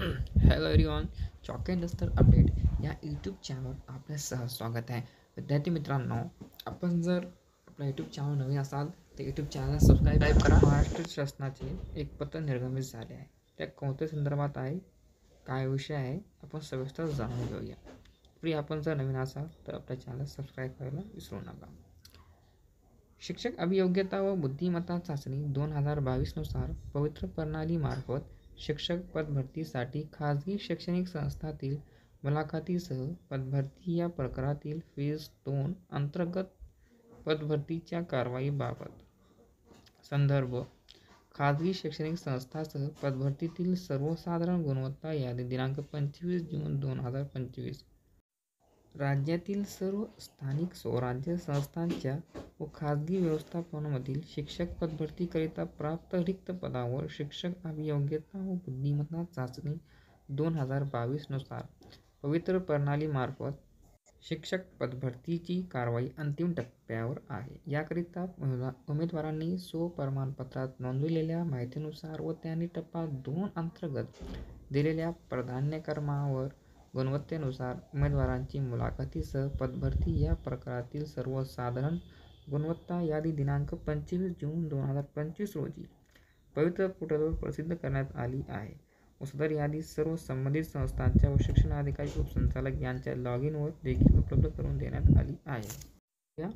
Hello everyone, chalk and duster update या YouTube चॅनलवर आपलं स्वागत आहे. विद्यार्थी मित्रांनो, आपण जर आपल्या यूट्यूब चॅनल नवीन असाल तर यूट्यूब चॅनलला सबस्क्राईब करा. महाराष्ट्र शासनाचे एक पत्र निर्गमित झाले आहे. त्या कोणत्या संदर्भात आहे, काय विषय आहे, आपण सविस्तर जाणून घेऊया. तरी आपण जर नवीन असाल तर आपल्या चॅनलला सबस्क्राईब करायला विसरू नका. शिक्षक अभियोग्यता व बुद्धिमत्ता चाचणी 2022 नुसार पवित्र प्रणालीमार्फत शिक्षक पदभरतीसाठी खाजगी शैक्षणिक संस्थातील मुलाखतीसह पदभरती या प्रकारातील फेज 2 अंतर्गत पदभरतीच्या कारवाईबाबत संदर्भ खाजगी शैक्षणिक संस्थासह पदभरतीतील सर्वसाधारण गुणवत्ता यादी दिनांक 25 जून 2025. राज्यातील सर्व स्थानिक स्वराज्य संस्थांच्या व खाजगी व्यवस्थापनामधील शिक्षक पदभरतीकरिता प्राप्त रिक्त पदावर शिक्षक अभियोग्यता व बुद्धिमत्ता चाचणी 2022 नुसार पवित्र प्रणालीमार्फत शिक्षक पदभरतीची कारवाई अंतिम टप्प्यावर आहे. याकरिता उमेदवारांनी स्वप्रमाणपत्रात नोंदविलेल्या माहितीनुसार व त्यांनी टप्पा 2 अंतर्गत दिलेल्या प्राधान्यक्रमावर गुणवत्तेनुसार उमेदवारांची मुलाखतीसह पदभरती या प्रकारातील सर्वसाधारण गुणवत्ता यादी दिनांक 25 जून 2025 रोजी पवित्र पोर्टलवर प्रसिद्ध करण्यात आली आहे व सदर यादी सर्व संबंधित संस्थांच्या व शिक्षणाधिकारी उपसंचालक यांच्या लॉगिनवर देखील उपलब्ध करून देण्यात आली आहे. या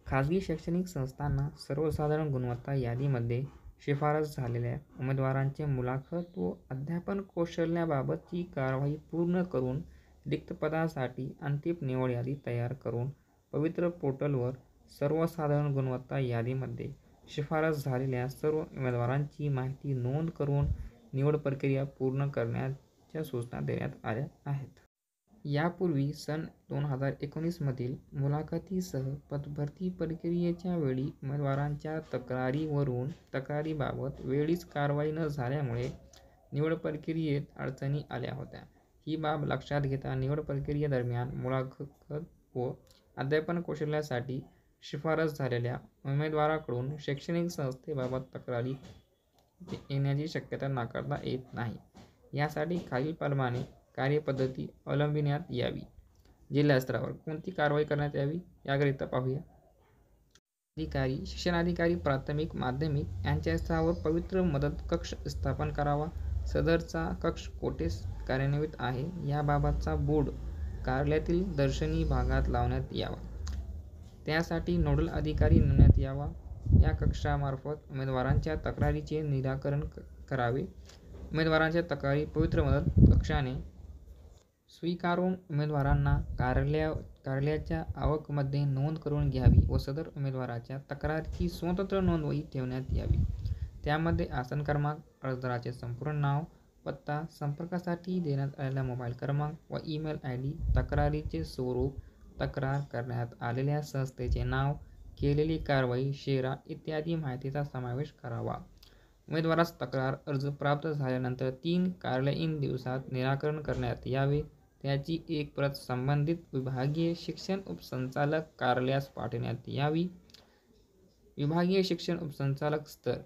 खाजगी शैक्षणिक संस्थांना सर्वसाधारण गुणवत्ता यादीमध्ये शिफारस झालेल्या उमेदवारांचे मुलाखत व अध्यापन कौशल्याबाबतची कारवाई पूर्ण करून रिक्त पदासाठी अंतिम निवड यादी तयार करून पवित्र पोर्टलवर सर्वसाधारण गुणवत्ता यादीमध्ये शिफारस झालेल्या सर्व उमेदवारांची माहिती नोंद करून निवड प्रक्रिया पूर्ण करण्याच्या सूचना देण्यात आल्या आहेत. यापूर्वी सन 2019 मधील मुलाखतीसह पदभरती प्रक्रियेच्या वेळी उमेदवारांच्या तक्रारीबाबत वेळीच कारवाई न झाल्यामुळे निवड प्रक्रियेत अडचणी आल्या होत्या. ही बाब लक्षात घेता निवड प्रक्रियेदरम्यान मुलाखत व अध्यापन कौशल्यासाठी शिफारस झालेल्या उमेदवाराकडून शैक्षणिक संस्थेबाबत तक्रारी येण्याची शक्यता नाकारता येत नाही. यासाठी खालीलप्रमाणे कार्यपद्धती अवलंबिण्यात यावी. जिल्हा स्तरावर कोणती कारवाई करण्यात यावी याकरिता पाहूया. शिक्षणाधिकारी प्राथमिक माध्यमिक यांच्या स्तरावर पवित्र मदत कक्ष स्थापन करावा. सदरचा कक्ष कोठे कार्यान्वित आहे याबाबतचा बोर्ड कार्यालयातील दर्शनी भागात लावण्यात यावा. त्यासाठी नोडल अधिकारी नेमण्यात यावा. या कक्षामार्फत उमेदवारांच्या तक्रारीचे निराकरण करावे. उमेदवारांच्या तक्रारी पवित्र मदत कक्षाने स्वीकारून उमेदवारांना कार्यालयाच्या आवकमध्ये नोंद करून घ्यावी व सदर उमेदवाराच्या तक्रारीची स्वतंत्र नोंदवही ठेवण्यात यावी. त्यामध्ये आसन क्रमांक, अर्जदाराचे संपूर्ण नाव, पत्ता, संपर्कासाठी देण्यात आलेला मोबाईल क्रमांक व ईमेल ID, तक्रारीचे स्वरूप, तक्रार करण्यात आलेल्या संस्थेचे नाव, केलेली कारवाई, शेरा इत्यादी माहितीचा समावेश करावा. उमेदवारास तक्रार अर्ज प्राप्त झाल्यानंतर 3 कार्यालयीन दिवसात निराकरण करण्यात यावे. त्याची एक प्रत संबंधित विभागीय शिक्षण उपसंचालक कार्यालयास पाठविण्यात यावी. विभागीय शिक्षण उपसंचालक स्तर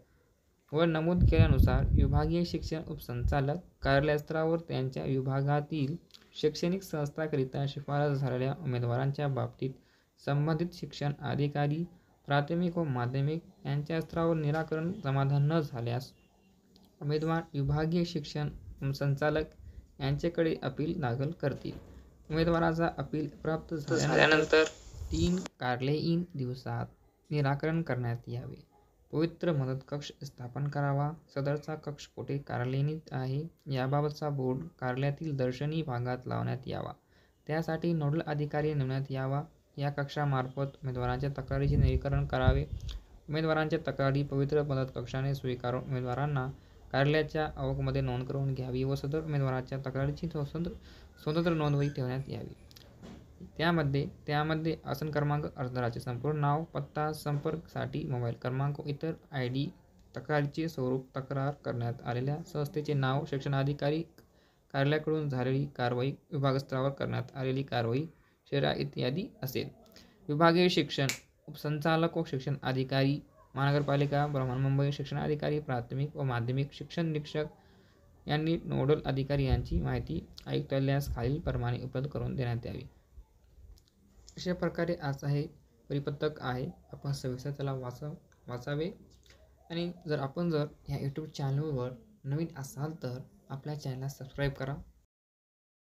व नमूद केल्यानुसार विभागीय शिक्षण उपसंचालक कार्यालयस्तरावर त्यांच्या विभागातील शैक्षणिक संस्थांकरिता शिफारस झालेल्या उमेदवारांच्या बाबतीत संबंधित शिक्षण अधिकारी प्राथमिक व माध्यमिक यांच्या स्तरावर निराकरण समाधान न झाल्यास उमेदवार विभागीय शिक्षण उपसंचालक यांच्याकडे अपील दाखल करतील. उमेदवाराचा अपील प्राप्त झाल्यानंतर 3 कार्यालयीन दिवसात निराकरण करण्यात यावे. पवित्र मदत कक्ष स्थापन करावा. सदरचा कक्ष कोठे कार्यान्वित आहे याबाबतचा बोर्ड कार्यालयातील दर्शनी भागात लावण्यात यावा. त्यासाठी नोडल अधिकारी नेमण्यात यावा. या कक्षामार्फत उमेदवारांच्या तक्रारीचे निराकरण करावे. उमेदवारांच्या तक्रारी पवित्र मदत कक्षाने स्वीकारून उमेदवारांना कार्यालयाच्या आवकमध्ये नोंद करून घ्यावी व सदर उमेदवाराच्या तक्रारीची स्वतंत्र नोंदवही ठेवण्यात यावी. त्यामध्ये आसन क्रमांक, अर्जदाराचे संपूर्ण नाव, पत्ता, संपर्कासाठी मोबाईल क्रमांक व इतर ID, तक्रारीचे स्वरूप, तक्रार करण्यात आलेल्या संस्थेचे नाव, शिक्षणाधिकारी कार्यालयाकडून झालेली कारवाई, विभागस्तरावर करण्यात आलेली कारवाई, शेरा इत्यादी असेल. विभागीय शिक्षण उपसंचालक व शिक्षण अधिकारी, महानगरपालिका, बृहन्मुंबई शिक्षणाधिकारी प्राथमिक व माध्यमिक शिक्षण निरीक्षक यांनी नोडल अधिकारी यांची माहिती आयुक्तालयास खालीलप्रमाणे उपलब्ध करून देण्यात यावी. अशा प्रकारे आज हे परिपत्रक आहे. आपण सविस्तर त्याला वाचावे. आणि जर आपण ह्या यूट्यूब चॅनलवर नवीन असाल तर आपल्या चॅनलला सबस्क्राईब करा.